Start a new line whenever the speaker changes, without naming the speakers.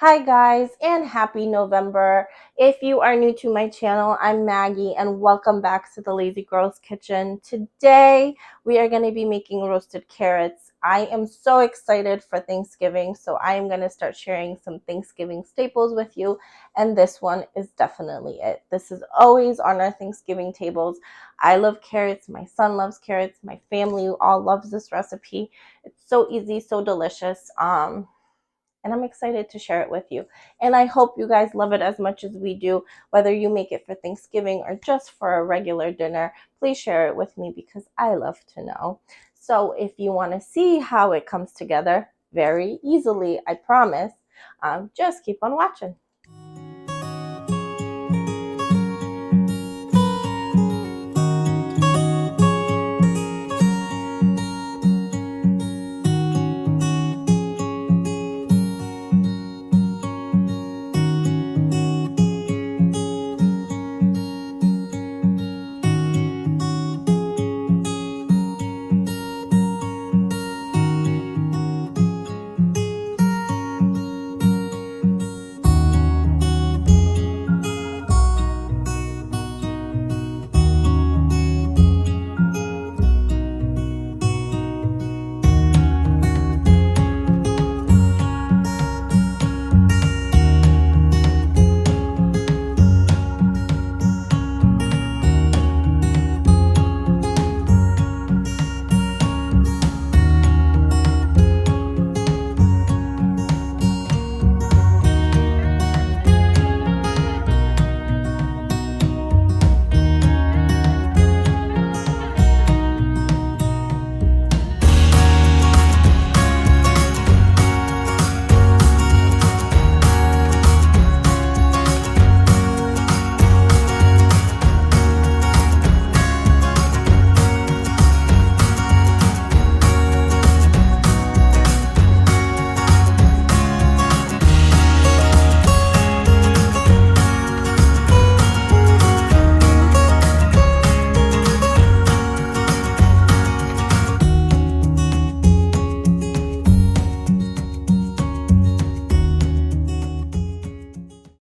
Hi guys, and happy November. If you are new to my channel, I'm Maggie and welcome back to the Lazy Girl's Kitchen. Today we are going to be making roasted carrots. I am so excited for Thanksgiving, so I am going to start sharing some Thanksgiving staples with you, and this one is definitely it. This is always on our Thanksgiving tables. I love carrots, my son loves carrots, my family all loves this recipe. It's so easy, so delicious. And I'm excited to share it with you. And I hope you guys love it as much as we do, whether you make it for Thanksgiving or just for a regular dinner. Please share it with me because I love to know. So if you want to see how it comes together very easily, I promise, just keep on watching.